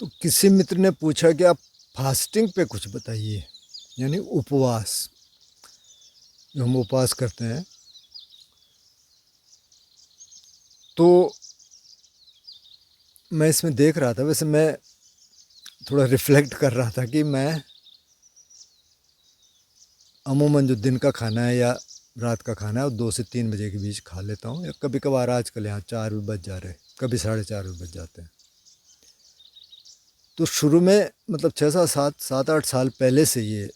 तो किसी मित्र ने पूछा कि आप फास्टिंग पे कुछ बताइए, यानी उपवास, जो हम उपवास करते हैं। तो मैं इसमें देख रहा था, वैसे मैं थोड़ा रिफ्लेक्ट कर रहा था कि मैं अमूमन जो दिन का खाना है या रात का खाना है वो 2 से 3 बजे के बीच खा लेता हूँ, या कभी कभार आजकल यहाँ 4 भी बज जा रहे, कभी 4:30 भी बज जाते हैं। तो शुरू में मतलब 6 7 8 साल पहले से ये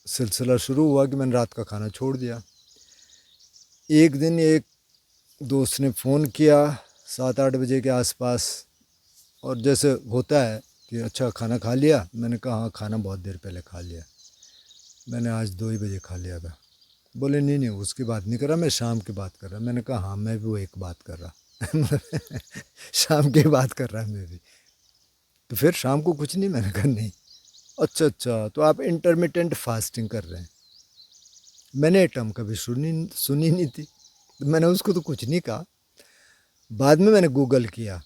सिलसिला शुरू हुआ कि मैंने रात का खाना छोड़ दिया। एक दिन एक दोस्त ने फ़ोन किया 7 8 बजे के आसपास, और जैसे होता है कि अच्छा खाना खा लिया, मैंने कहा हाँ खाना बहुत देर पहले खा लिया, मैंने आज 2 ही बजे खा लिया था। बोले नहीं नहीं उसकी बात नहीं कर रहा, मैं शाम की बात कर रहा। मैंने कहा हाँ मैं भी वो एक बात कर रहा शाम की बात कर रहा मैं भी। तो फिर शाम को कुछ नहीं, मैंने कहा नहीं। अच्छा अच्छा, तो आप इंटरमिटेंट फास्टिंग कर रहे हैं। मैंने ये टर्म कभी सुनी सुनी नहीं थी, तो मैंने उसको तो कुछ नहीं कहा। बाद में मैंने गूगल किया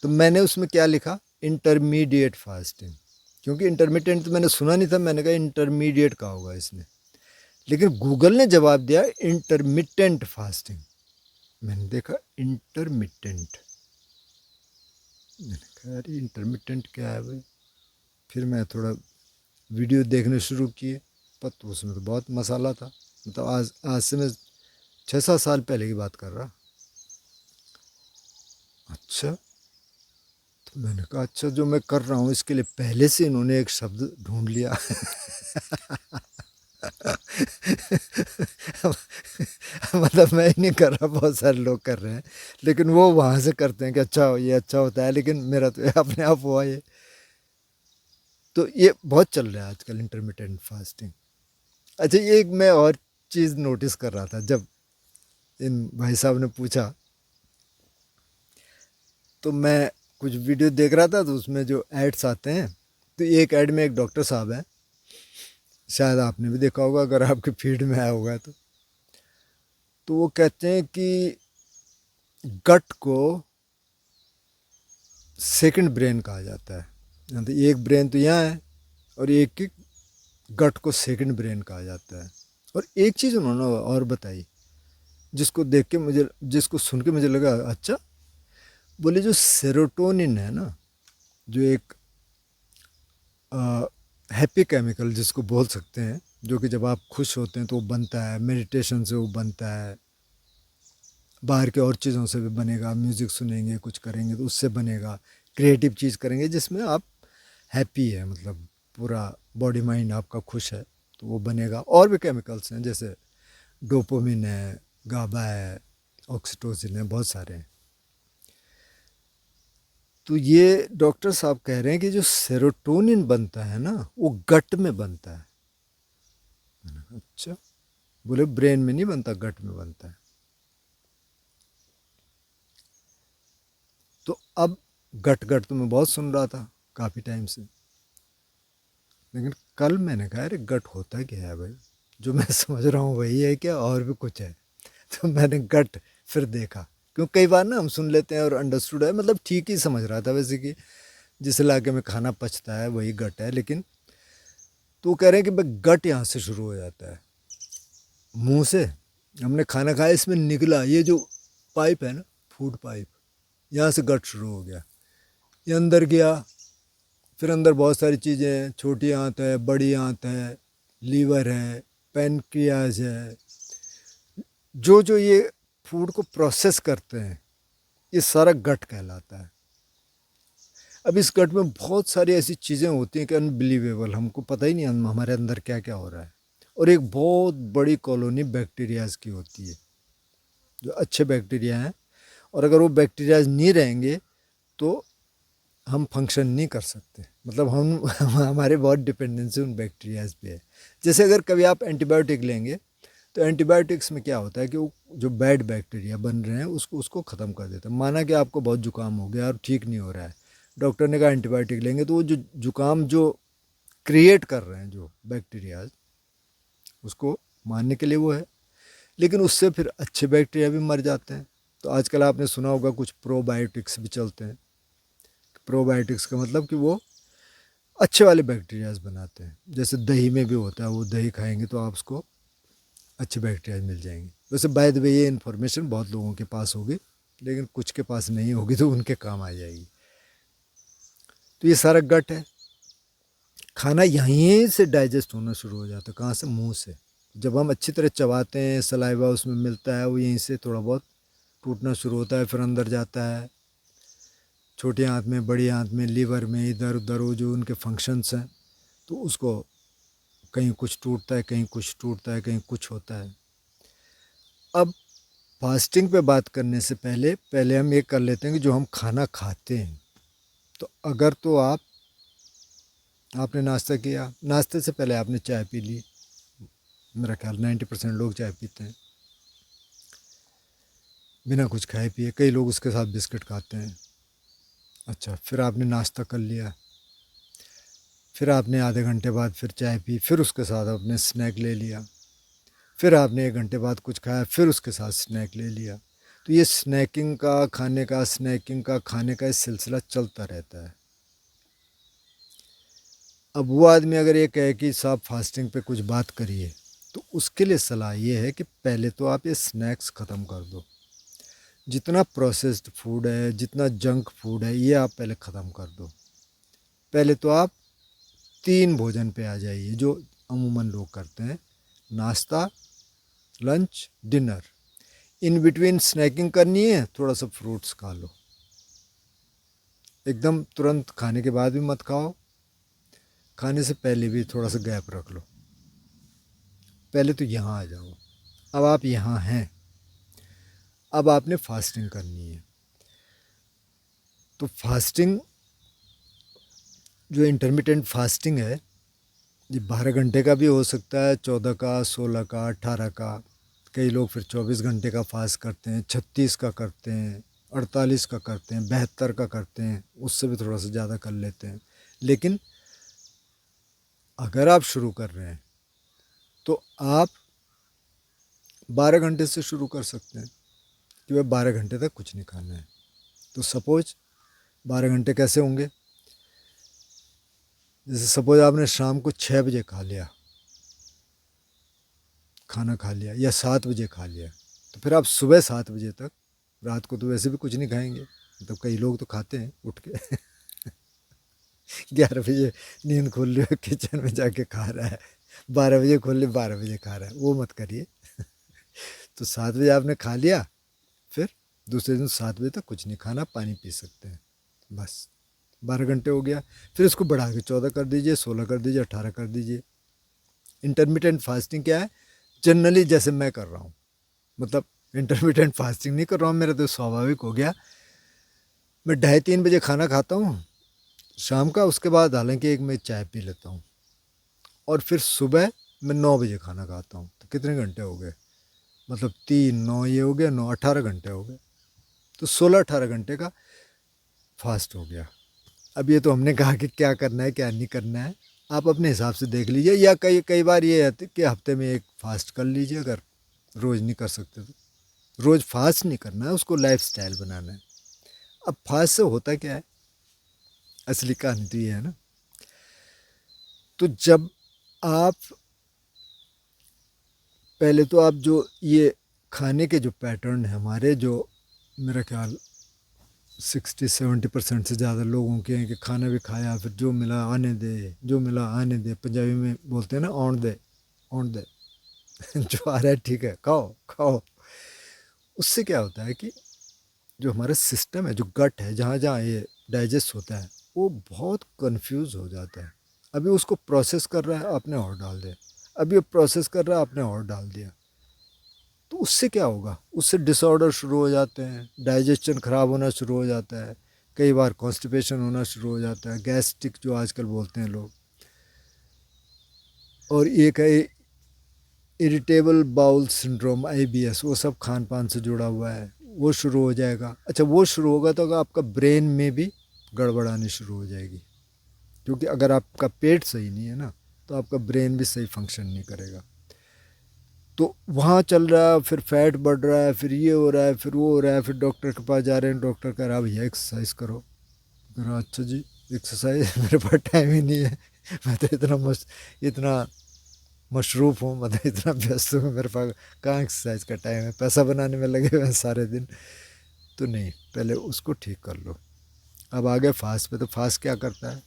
तो मैंने उसमें क्या लिखा, इंटरमीडिएट फास्टिंग। क्योंकि इंटरमिटेंट तो मैंने सुना नहीं था, मैंने कहा इंटरमीडिएट का होगा इसने। लेकिन गूगल ने जवाब दिया इंटरमिटेंट फास्टिंग। मैंने देखा इंटरमिटेंट, मैंने कहा अरे इंटरमिटेंट क्या है भाई। फिर मैं थोड़ा वीडियो देखने शुरू किए, पर उसमें तो बहुत मसाला था। मतलब आज आज से मैं 6 7 साल पहले की बात कर रहा। अच्छा, तो मैंने कहा अच्छा जो मैं कर रहा हूँ इसके लिए पहले से इन्होंने एक शब्द ढूंढ लिया मतलब मैं ही नहीं कर रहा, बहुत सारे लोग कर रहे हैं, लेकिन वो वहाँ से करते हैं कि अच्छा ये अच्छा होता है, लेकिन मेरा तो ये अपने आप हुआ ये। तो ये बहुत चल रहा है आजकल इंटरमिटेंट फास्टिंग। अच्छा, ये एक मैं और चीज़ नोटिस कर रहा था जब इन भाई साहब ने पूछा, तो मैं कुछ वीडियो देख रहा था, तो उसमें जो एड्स आते हैं, तो एक ऐड में एक डॉक्टर साहब हैं, शायद आपने भी देखा होगा अगर आपके फीड में आया होगा तो वो कहते हैं कि गट को सेकंड ब्रेन कहा जाता है। तो एक ब्रेन तो यहाँ है और एक की गट को सेकंड ब्रेन कहा जाता है। और एक चीज़ उन्होंने और बताई, जिसको देख के मुझे, जिसको सुन के मुझे लगा अच्छा। बोले जो सेरोटोनिन है ना, जो एक हैप्पी केमिकल जिसको बोल सकते हैं, जो कि जब आप खुश होते हैं तो वो बनता है, मेडिटेशन से वो बनता है, बाहर के और चीज़ों से भी बनेगा, म्यूज़िक सुनेंगे कुछ करेंगे तो उससे बनेगा, क्रिएटिव चीज़ करेंगे जिसमें आप हैप्पी है, मतलब पूरा बॉडी माइंड आपका खुश है, तो वो बनेगा। और भी केमिकल्स हैं जैसे डोपामिन है, गाबा है, ऑक्सीटोसिन है, बहुत सारे हैं। तो ये डॉक्टर साहब कह रहे हैं कि जो सेरोटोनिन बनता है ना वो गट में बनता है। मैंने कहा अच्छा, बोले ब्रेन में नहीं बनता, गट में बनता है। तो अब गट गट तो मैं बहुत सुन रहा था काफ़ी टाइम से, लेकिन कल मैंने कहा अरे गट होता क्या है भाई, जो मैं समझ रहा हूँ वही है क्या और भी कुछ है। तो मैंने गट फिर देखा, क्योंकि कई बार ना हम सुन लेते हैं और अंडरस्टूड है, मतलब ठीक ही समझ रहा था वैसे कि जिस इलाके में खाना पचता है वही गट है। लेकिन तो वो कह रहे हैं कि भाई गट यहाँ से शुरू हो जाता है, मुंह से हमने खाना खाया, इसमें निकला ये जो पाइप है ना, फूड पाइप, यहाँ से गट शुरू हो गया, ये अंदर गया, फिर अंदर बहुत सारी चीज़ें हैं, छोटी आंत है, बड़ी आंत है, लीवर है, पेनक्रियाज है, जो जो ये फूड को प्रोसेस करते हैं, ये सारा गट कहलाता है। अब इस गट में बहुत सारी ऐसी चीज़ें होती हैं कि अनबिलीवेबल, हमको पता ही नहीं हमारे अंदर क्या क्या हो रहा है। और एक बहुत बड़ी कॉलोनी बैक्टीरियाज की होती है, जो अच्छे बैक्टीरिया हैं, और अगर वो बैक्टीरियाज नहीं रहेंगे तो हम फंक्शन नहीं कर सकते, मतलब हम हमारे बहुत डिपेंडेंसी उन बैक्टीरियाज पे है। जैसे अगर कभी आप एंटीबायोटिक लेंगे तो एंटीबायोटिक्स में क्या होता है कि वो जो बैड बैक्टीरिया बन रहे हैं उसको उसको ख़त्म कर देता है। माना कि आपको बहुत जुकाम हो गया और ठीक नहीं हो रहा है, डॉक्टर ने कहा एंटीबायोटिक लेंगे, तो वो जो जुकाम जो क्रिएट कर रहे हैं जो बैक्टीरियाज, उसको मारने के लिए वो है। लेकिन उससे फिर अच्छे बैक्टीरिया भी मर जाते हैं। तो आजकल आपने सुना होगा कुछ प्रोबायोटिक्स भी चलते हैं। प्रोबायोटिक्स का मतलब कि वो अच्छे वाले बैक्टीरियाज बनाते हैं। जैसे दही में भी होता है, वो दही खाएंगे तो आप उसको अच्छे बैक्टीरिया मिल जाएंगे। वैसे बाय द वे ये इन्फॉर्मेशन बहुत लोगों के पास होगी, लेकिन कुछ के पास नहीं होगी तो उनके काम आ जाएगी। तो ये सारा गट है। खाना यहीं से डाइजेस्ट होना शुरू हो जाता है। कहाँ से? मुंह से। जब हम अच्छी तरह चबाते हैं, सलाइवा उसमें मिलता है, वो यहीं से थोड़ा बहुत टूटना शुरू होता है, फिर अंदर जाता है छोटी आंत में, बड़ी आंत में, लीवर में, इधर उधर वो जो उनके फंक्शंस हैं, तो उसको कहीं कुछ टूटता है, कहीं कुछ टूटता है, कहीं कुछ होता है। अब फास्टिंग पे बात करने से पहले पहले हम ये कर लेते हैं कि जो हम खाना खाते हैं, तो अगर तो आपने नाश्ता किया, नाश्ते से पहले आपने चाय पी ली, मेरा ख्याल 90% लोग चाय पीते हैं बिना कुछ खाए पिए। कई लोग उसके साथ बिस्किट खाते हैं। अच्छा, फिर आपने नाश्ता कर लिया, फिर आपने आधे घंटे बाद फिर चाय पी, फिर उसके साथ आपने स्नैक ले लिया, फिर आपने 1 घंटे बाद कुछ खाया, फिर उसके साथ स्नैक ले लिया। तो ये स्नैकिंग का, खाने का, स्नैकिंग का, खाने का, इस सिलसिला चलता रहता है। अब वो आदमी अगर ये कहे कि साहब फास्टिंग पे कुछ बात करिए, तो उसके लिए सलाह ये है कि पहले तो आप ये स्नैक्स ख़त्म कर दो। जितना प्रोसेस्ड फूड है, जितना जंक फूड है, ये आप पहले ख़त्म कर दो। पहले तो आप 3 भोजन पे आ जाइए जो अमूमन लोग करते हैं: नाश्ता, lunch, dinner. In between snacking करनी है, थोड़ा सा फ्रूट्स खा लो। एकदम तुरंत खाने के बाद भी मत खाओ, खाने से पहले भी थोड़ा सा गैप रख लो। पहले तो यहाँ आ जाओ। अब आप यहाँ हैं, अब आपने फास्टिंग करनी है। तो फास्टिंग, जो इंटरमिटेंट फास्टिंग है, ये 12 घंटे का भी हो सकता है, 14 का, 16 का, 18 का। कई लोग फिर 24 घंटे का फास्ट करते हैं, 36 का करते हैं, 48 का करते हैं, 72 का करते हैं, उससे भी थोड़ा सा ज़्यादा कर लेते हैं। लेकिन अगर आप शुरू कर रहे हैं तो आप 12 घंटे से शुरू कर सकते हैं कि वह 12 घंटे तक कुछ नहीं खाना है। तो सपोज 12 घंटे कैसे होंगे? जैसे सपोज आपने शाम को 6 बजे खा लिया, खाना खा लिया, या 7 बजे खा लिया, तो फिर आप सुबह 7 बजे तक, रात को तो वैसे भी कुछ नहीं खाएंगे, मतलब कई लोग तो खाते हैं उठ के 11 बजे नींद खोल ली, किचन में जाके खा रहा है, 12 बजे खोल ली, 12 बजे खा रहा है, वो मत करिए। तो 7 बजे आपने खा लिया, फिर दूसरे दिन 7 बजे तक कुछ नहीं खाना, पानी पी सकते हैं, बस 12 घंटे हो गया। फिर इसको बढ़ा के 14 कर दीजिए, 16 कर दीजिए, 18 कर दीजिए। इंटरमीडियंट फास्टिंग क्या है? जनरली जैसे मैं कर रहा हूँ, मतलब इंटरमीडियंट फास्टिंग नहीं कर रहा हूँ, मेरा तो स्वाभाविक हो गया। मैं 2:30-3 बजे खाना खाता हूँ शाम का, उसके बाद हालांकि एक मैं चाय पी लेता हूँ, और फिर सुबह मैं 9 बजे खाना खाता हूँ। तो कितने घंटे हो गए? मतलब 3, 9, ये हो गया 9, 18 घंटे हो गए। तो 16-18 घंटे का फास्ट हो गया। अब ये तो हमने कहा कि क्या करना है क्या नहीं करना है, आप अपने हिसाब से देख लीजिए। या कई कई बार ये है कि हफ्ते में एक फास्ट कर लीजिए, अगर रोज़ नहीं कर सकते तो। रोज़ फास्ट नहीं करना है, उसको लाइफ स्टाइल बनाना है। अब फास्ट से होता क्या है, असली कहानी तो ये है ना। तो जब आप, पहले तो आप जो ये खाने के जो पैटर्न है हमारे, जो मेरा ख्याल 60-70% से ज़्यादा लोगों के हैं कि खाना भी खाया, फिर जो मिला आने दे, जो मिला आने दे, पंजाबी में बोलते हैं ना, ओण दे जो आ रहा है ठीक है, खाओ खाओ। उससे क्या होता है कि जो हमारा सिस्टम है, जो गट है, जहाँ जहाँ ये डाइजेस्ट होता है, वो बहुत कंफ्यूज हो जाता है। अभी उसको प्रोसेस कर रहा है, आपने और डाल दिया, अभी वो प्रोसेस कर रहा है, आपने और डाल दिया। तो उससे क्या होगा? उससे डिसऑर्डर शुरू हो जाते हैं, डाइजेशन ख़राब होना शुरू हो जाता है, कई बार कॉन्स्टिपेशन होना शुरू हो जाता है, गैस्ट्रिक जो आजकल बोलते हैं लोग, और एक है इरिटेबल बाउल सिंड्रोम, IBS, वो सब खान पान से जुड़ा हुआ है, वो शुरू हो जाएगा। अच्छा, वो शुरू होगा तो आपका ब्रेन में भी गड़बड़ आनी शुरू हो जाएगी, क्योंकि अगर आपका पेट सही नहीं है ना, तो आपका ब्रेन भी सही फंक्शन नहीं करेगा। तो वहाँ चल रहा है, फिर फैट बढ़ रहा है, फिर ये हो रहा है, फिर वो हो रहा है, फिर डॉक्टर के पास जा रहे हैं, डॉक्टर कह रहा है भैया एक्सरसाइज करो, कहा अच्छा जी, एक्सरसाइज मेरे पास टाइम ही नहीं है। मैं तो इतना मशरूफ़ हूँ, मतलब इतना व्यस्त हूँ, मेरे पास कहाँ एक्सरसाइज का टाइम है, पैसा बनाने में लगे हुए हैं सारे दिन। तो नहीं, पहले उसको ठीक कर लो। अब आगे फास्ट पे, तो फास्ट क्या करता है,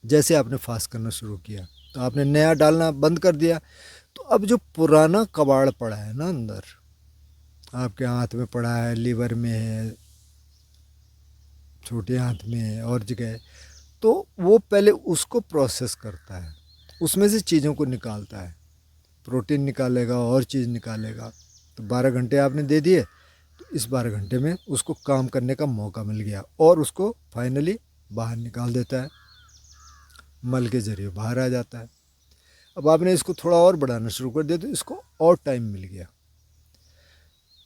जैसे आपने फास्ट करना शुरू किया तो आपने नया डालना बंद कर दिया, तो अब जो पुराना कबाड़ पड़ा है ना अंदर, आपके हाथ में पड़ा है, लीवर में है, छोटे हाथ में है और जगह है, तो वो पहले उसको प्रोसेस करता है, उसमें से चीज़ों को निकालता है, प्रोटीन निकालेगा और चीज़ निकालेगा। तो 12 घंटे आपने दे दिए, तो इस 12 घंटे में उसको काम करने का मौका मिल गया और उसको फाइनली बाहर निकाल देता है, मल के ज़रिए बाहर आ जाता है। अब आपने इसको थोड़ा और बढ़ाना शुरू कर दिया, तो इसको और टाइम मिल गया,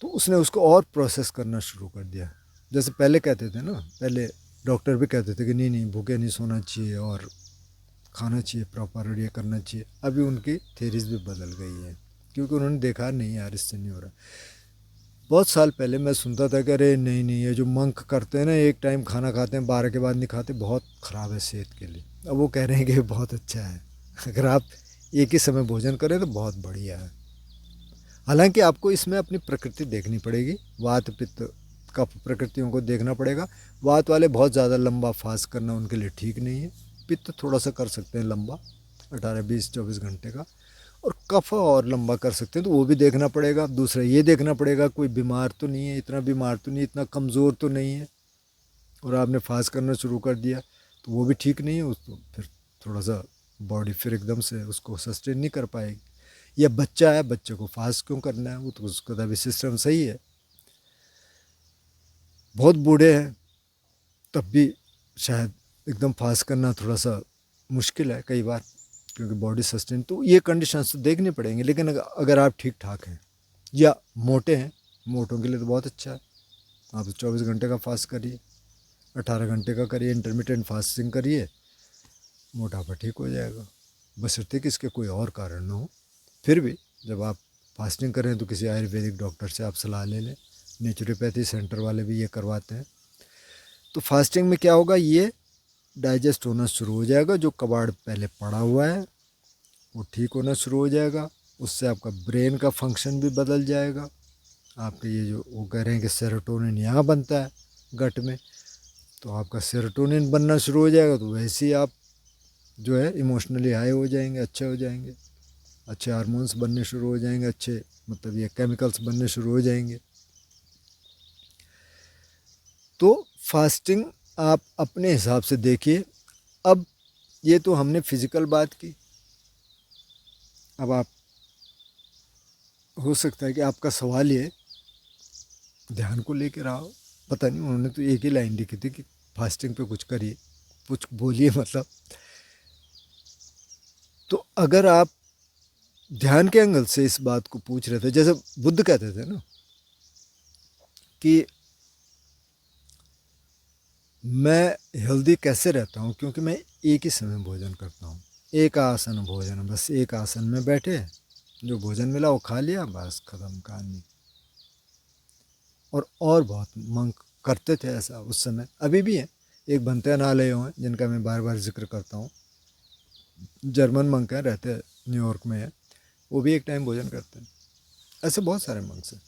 तो उसने उसको और प्रोसेस करना शुरू कर दिया। जैसे पहले कहते थे ना, पहले डॉक्टर भी कहते थे कि नहीं नहीं, भूखे नहीं सोना चाहिए और खाना चाहिए प्रॉपर और ये करना चाहिए। अभी उनकी थेरीज भी बदल गई है, क्योंकि उन्होंने देखा नहीं यार इससे नहीं हो रहा। बहुत साल पहले मैं सुनता था कि अरे नहीं नहीं, ये जो मंक करते हैं ना, एक टाइम खाना खाते हैं, 12 के बाद नहीं खाते, बहुत ख़राब है सेहत के लिए। अब वो कह रहे हैं कि बहुत अच्छा है, अगर आप एक ही समय भोजन करें तो बहुत बढ़िया है। हालांकि आपको इसमें अपनी प्रकृति देखनी पड़ेगी, वात पित्त कफ प्रकृतियों को देखना पड़ेगा। वात वाले बहुत ज़्यादा लंबा फास्ट करना उनके लिए ठीक नहीं है। पित्त थोड़ा सा कर सकते हैं लंबा, 18 20 24 घंटे का, और कफ और लंबा कर सकते हैं, तो वो भी देखना पड़ेगा। दूसरा ये देखना पड़ेगा कोई बीमार तो नहीं है, इतना बीमार तो नहीं, इतना कमज़ोर तो नहीं है, और आपने फास्ट करना शुरू कर दिया तो वो भी ठीक नहीं है। उसको फिर थोड़ा सा बॉडी फिर एकदम से उसको सस्टेन नहीं कर पाएगी। या बच्चा है, बच्चे को फास्ट क्यों करना है, वो तो उसका तो अभी सिस्टम सही है। बहुत बूढ़े हैं तब भी शायद एकदम फास्ट करना थोड़ा सा मुश्किल है कई बार, क्योंकि बॉडी सस्टेन, तो ये कंडीशंस तो देखनी पड़ेंगी। लेकिन अगर आप ठीक ठाक हैं या मोटे हैं, मोटों के लिए तो बहुत अच्छा है, आप 24 घंटे का फास्ट करिए, 18 घंटे का करिए, इंटरमीडिएट फास्टिंग करिए, मोटापा ठीक हो जाएगा। बशर्ते कि इसके कोई और कारण ना हो। फिर भी जब आप फास्टिंग करें तो किसी आयुर्वेदिक डॉक्टर से आप सलाह ले लें, नेचुरोपैथी सेंटर वाले भी ये करवाते हैं। तो फास्टिंग में क्या होगा, ये डाइजेस्ट होना शुरू हो जाएगा, जो कबाड़ पहले पड़ा हुआ है वो ठीक होना शुरू हो जाएगा। उससे आपका ब्रेन का फंक्शन भी बदल जाएगा। आपके ये जो वो कह रहे हैं कि सेरोटोनिन यहाँ बनता है गट में, तो आपका सेरोटोनिन बनना शुरू हो जाएगा, तो वैसे ही आप जो है इमोशनली हाई हो जाएंगे, अच्छे हो जाएंगे, अच्छे हार्मोन्स बनने शुरू हो जाएंगे, अच्छे मतलब ये केमिकल्स बनने शुरू हो जाएंगे। तो फास्टिंग आप अपने हिसाब से देखिए। अब ये तो हमने फिज़िकल बात की। अब आप, हो सकता है कि आपका सवाल ये ध्यान को लेकर रहा हो, पता नहीं, उन्होंने तो एक ही लाइन लिखी थी कि फास्टिंग पे कुछ करिए, कुछ बोलिए मतलब। तो अगर आप ध्यान के एंगल से इस बात को पूछ रहे थे, जैसे बुद्ध कहते थे ना कि मैं हेल्दी कैसे रहता हूँ, क्योंकि मैं एक ही समय भोजन करता हूँ, एक आसन भोजन, बस एक आसन में बैठे, जो भोजन मिला वो खा लिया, बस ख़त्म कहानी। और बहुत मंक करते थे ऐसा उस समय, अभी भी हैं। एक बनते नालय हैं जिनका मैं बार बार जिक्र करता हूँ, जर्मन मंक हैं, रहते न्यूयॉर्क में है, वो भी एक टाइम भोजन करते हैं। ऐसे बहुत सारे मंक्स हैं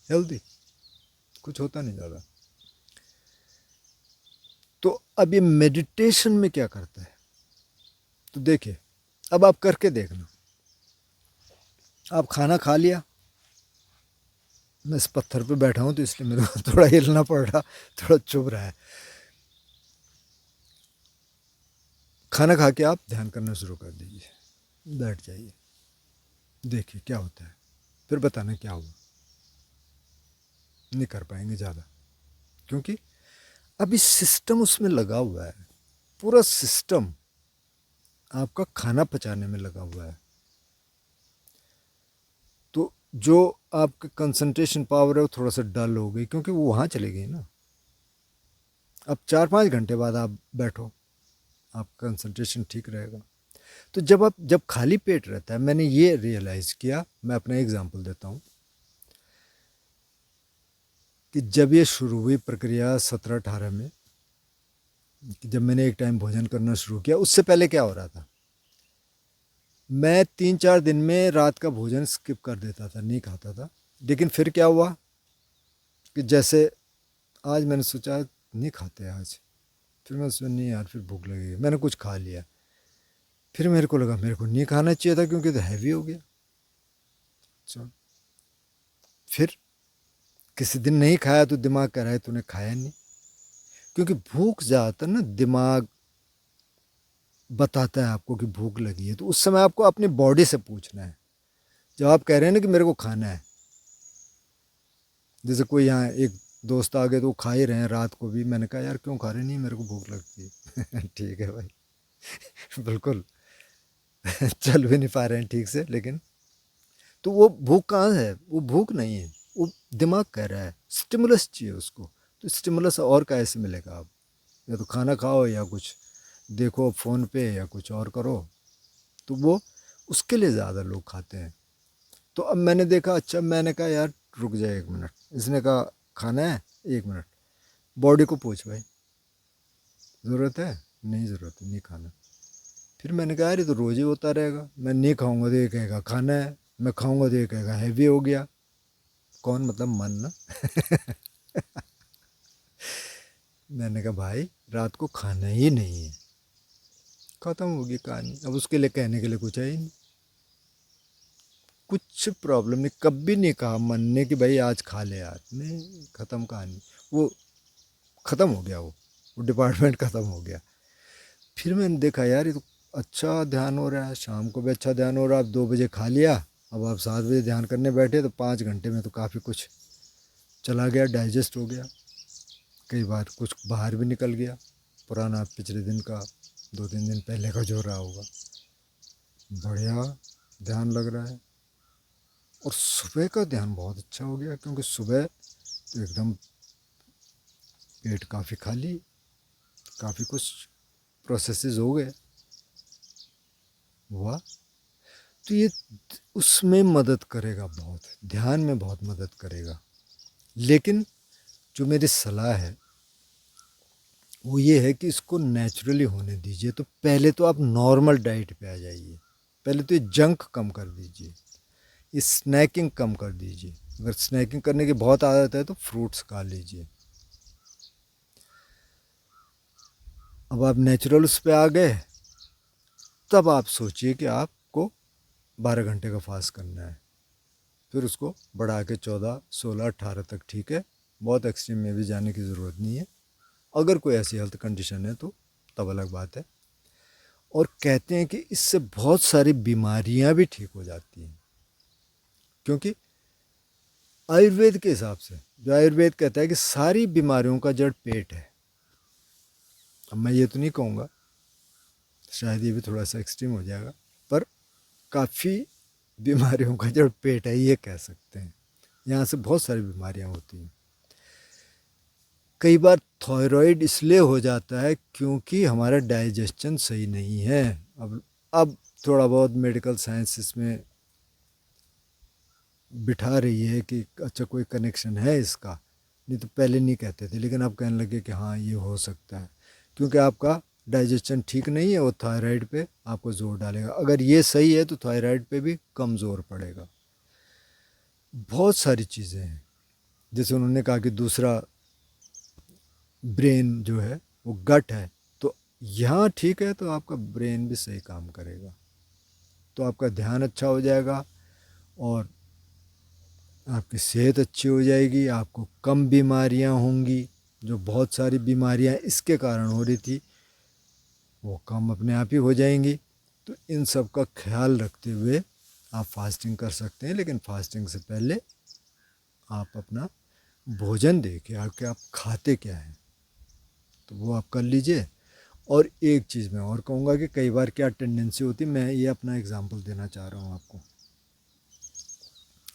हेल्दी, कुछ होता नहीं ज़्यादा। तो अब ये मेडिटेशन में क्या करता है, तो देखिए, अब आप करके देखना। आप खाना खा लिया, मैं इस पत्थर पे बैठा हूँ तो इसलिए मेरे को थोड़ा हिलना पड़ रहा, थोड़ा चुभ रहा है। खाना खा के आप ध्यान करना शुरू कर दीजिए, बैठ जाइए, देखिए क्या होता है, फिर बताना क्या हुआ। नहीं कर पाएंगे ज़्यादा, क्योंकि अभी सिस्टम उसमें लगा हुआ है, पूरा सिस्टम आपका खाना पचाने में लगा हुआ है। तो जो आपका कंसंट्रेशन पावर है वो थोड़ा सा डल हो गई, क्योंकि वो वहाँ चली गई ना। अब 4 5 घंटे बाद आप बैठो, आप कंसंट्रेशन ठीक रहेगा। तो जब खाली पेट रहता है, मैंने ये रियलाइज़ किया, मैं अपना एग्जांपल देता हूँ कि जब ये शुरू हुई प्रक्रिया 17 18 में, कि जब मैंने एक टाइम भोजन करना शुरू किया, उससे पहले क्या हो रहा था, मैं 3-4 दिन में रात का भोजन स्किप कर देता था, नहीं खाता था। लेकिन फिर क्या हुआ कि जैसे आज मैंने सोचा नहीं खाते आज, फिर मैं सोचा नहीं यार, फिर भूख लगेगी, मैंने कुछ खा लिया। फिर मेरे को लगा मेरे को नहीं खाना चाहिए था क्योंकि तो हैवी हो गया। चल, फिर किसी दिन नहीं खाया तो दिमाग कह रहा है तूने खाया नहीं, क्योंकि भूख ज़्यादातर ना दिमाग बताता है आपको कि भूख लगी है, तो उस समय आपको अपनी बॉडी से पूछना है। जब आप कह रहे हैं ना कि मेरे को खाना है, जैसे कोई यहाँ एक दोस्त आ गए तो वो खा ही रहे हैं रात को भी, मैंने कहा यार क्यों खा रहे नहीं, मेरे को भूख लगती है ठीक है भाई बिल्कुल चल भी नहीं पा रहे हैं ठीक से, लेकिन तो वो भूख कहाँ है, वो भूख नहीं है, वो दिमाग कह रहा है स्टिमुलस चाहिए उसको। तो स्टिमुलस और कैसे मिलेगा, आप या तो खाना खाओ या कुछ देखो फ़ोन पे या कुछ और करो, तो वो उसके लिए ज़्यादा लोग खाते हैं। तो अब मैंने देखा, अच्छा मैंने कहा यार रुक जाए 1 मिनट, इसने कहा खाना है, 1 मिनट, बॉडी को पूछ भाई ज़रूरत है, नहीं ज़रूरत है, नहीं खाना। फिर मैंने कहा यार ये तो रोज़ ही होता रहेगा, मैं नहीं खाऊंगा तो ये कहेगा खाना है, मैं खाऊंगा तो ये कहेगा हैवी हो गया। कौन, मतलब मन ना मैंने कहा भाई रात को खाना ही नहीं है, ख़त्म होगी कहानी। अब उसके लिए कहने के लिए कुछ है ही नहीं, कुछ प्रॉब्लम नहीं, कभी नहीं कहा मन ने कि भाई आज खा ले यार, नहीं, ख़त्म कहानी। वो ख़त्म हो गया, वो डिपार्टमेंट ख़त्म हो गया। फिर मैंने देखा यार ये तो अच्छा ध्यान हो रहा है, शाम को भी अच्छा ध्यान हो रहा है। आप 2 बजे खा लिया, अब आप 7 बजे ध्यान करने बैठे तो 5 घंटे में तो काफ़ी कुछ चला गया, डाइजेस्ट हो गया। कई बार कुछ बाहर भी निकल गया, पुराना पिछले दिन का, 2-3 दिन पहले का जो रहा होगा। बढ़िया ध्यान लग रहा है। और सुबह का ध्यान बहुत अच्छा हो गया, क्योंकि सुबह तो एकदम पेट काफ़ी खाली, काफ़ी कुछ प्रोसेसेस हो गए। वाह, तो ये उसमें मदद करेगा, बहुत ध्यान में बहुत मदद करेगा। लेकिन जो मेरी सलाह है वो ये है कि इसको नेचुरली होने दीजिए। तो पहले तो आप नॉर्मल डाइट पे आ जाइए, पहले तो ये जंक कम कर दीजिए, ये स्नैकिंग कम कर दीजिए। अगर स्नैकिंग करने की बहुत आदत है तो फ्रूट्स खा लीजिए। अब आप नेचुरल उस पर आ गए, तब आप सोचिए कि आपको 12 घंटे का फास्ट करना है, फिर उसको बढ़ा के 14, 16, 18 तक ठीक है। बहुत एक्सट्रीम में भी जाने की ज़रूरत नहीं है। अगर कोई ऐसी हेल्थ कंडीशन है तो तब अलग बात है। और कहते हैं कि इससे बहुत सारी बीमारियां भी ठीक हो जाती हैं, क्योंकि आयुर्वेद के हिसाब से, जो आयुर्वेद कहता है कि सारी बीमारियों का जड़ पेट है। अब मैं ये तो नहीं कहूँगा, शायद ये भी थोड़ा सा एक्सट्रीम हो जाएगा, पर काफ़ी बीमारियों का जड़ पेट है ये कह सकते हैं। यहाँ से बहुत सारी बीमारियाँ होती हैं। कई बार थायराइड इसलिए हो जाता है क्योंकि हमारा डाइजेशन सही नहीं है। अब थोड़ा बहुत मेडिकल साइंस इसमें बिठा रही है कि अच्छा कोई कनेक्शन है इसका, नहीं तो पहले नहीं कहते थे, लेकिन अब कहने लगे कि हाँ ये हो सकता है, क्योंकि आपका डाइजेशन ठीक नहीं है, वो थायराइड पे आपको ज़ोर डालेगा। अगर ये सही है तो थायराइड पे भी कम ज़ोर पड़ेगा। बहुत सारी चीज़ें हैं, जैसे उन्होंने कहा कि दूसरा ब्रेन जो है वो गट है, तो यहाँ ठीक है तो आपका ब्रेन भी सही काम करेगा, तो आपका ध्यान अच्छा हो जाएगा और आपकी सेहत अच्छी हो जाएगी, आपको कम बीमारियाँ होंगी। जो बहुत सारी बीमारियाँ इसके कारण हो रही थी वो कम अपने आप ही हो जाएंगी। तो इन सब का ख्याल रखते हुए आप फास्टिंग कर सकते हैं, लेकिन फास्टिंग से पहले आप अपना भोजन देखिए कि आप खाते क्या हैं, तो वो आप कर लीजिए। और एक चीज़ मैं और कहूँगा कि कई बार क्या टेंडेंसी होती है, मैं ये अपना एग्जांपल देना चाह रहा हूँ आपको,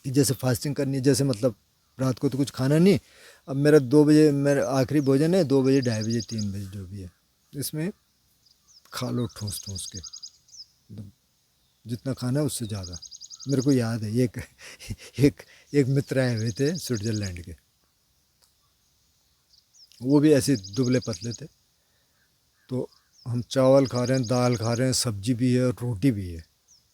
कि जैसे फास्टिंग करनी है, जैसे मतलब रात को तो कुछ खाना नहीं, अब मेरा 2 बजे मेरा आखिरी भोजन है, 2 बजे, 2:30 बजे, 3 बजे जो भी है, इसमें खा लो ठूस ठूस के, मतलब जितना खाना है उससे ज़्यादा। मेरे को याद है एक एक मित्र आए हुए थे स्विट्ज़रलैंड के, वो भी ऐसे दुबले पतले थे। तो हम चावल खा रहे हैं, दाल खा रहे हैं, सब्जी भी है और रोटी भी है।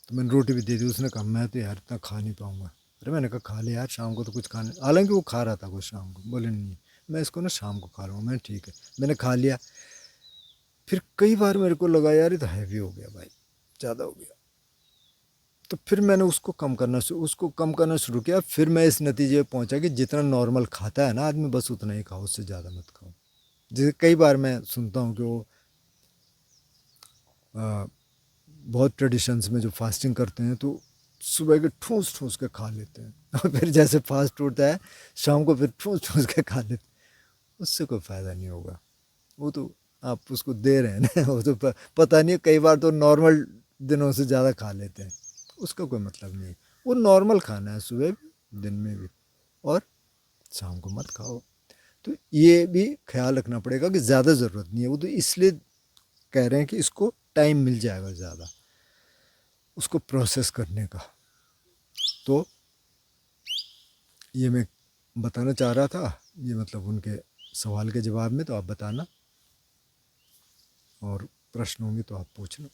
तो मैंने रोटी भी दे दी। उसने कहा मैं तो यार इतना खा नहीं पाऊँगा। अरे मैंने कहा खा ले यार, शाम को तो कुछ खाने, हालांकि वो खा रहा था कुछ शाम को। बोले नहीं मैं इसको ना शाम को खा लूँगा। मैंने ठीक है, मैंने खा लिया। फिर कई बार मेरे को लगा यार ये तो हैवी हो गया भाई, ज़्यादा हो गया। तो फिर मैंने उसको कम करना शुरू किया। फिर मैं इस नतीजे पे पहुंचा कि जितना नॉर्मल खाता है ना आदमी, बस उतना ही खाओ, उससे ज़्यादा मत खाओ। जैसे कई बार मैं सुनता हूँ कि वो आ, बहुत ट्रेडिशंस में जो फास्टिंग करते हैं तो सुबह के ठूस ठूस के खा लेते हैं और फिर जैसे फास्ट होता है शाम को फिर ठूस ठूस के खा लेते हैं। उससे कोई फ़ायदा नहीं होगा। वो तो आप उसको दे रहे हैं ना, वो तो पता नहीं, कई बार तो नॉर्मल दिनों से ज़्यादा खा लेते हैं, उसका कोई मतलब नहीं है। वो नॉर्मल खाना है, सुबह भी दिन में भी, और शाम को मत खाओ। तो ये भी ख्याल रखना पड़ेगा कि ज़्यादा ज़रूरत नहीं है। वो तो इसलिए कह रहे हैं कि इसको टाइम मिल जाएगा ज़्यादा उसको प्रोसेस करने का। तो ये मैं बताना चाह रहा था, ये मतलब उनके सवाल के जवाब में। तो आप बताना, और प्रश्न होंगे तो आप पूछना।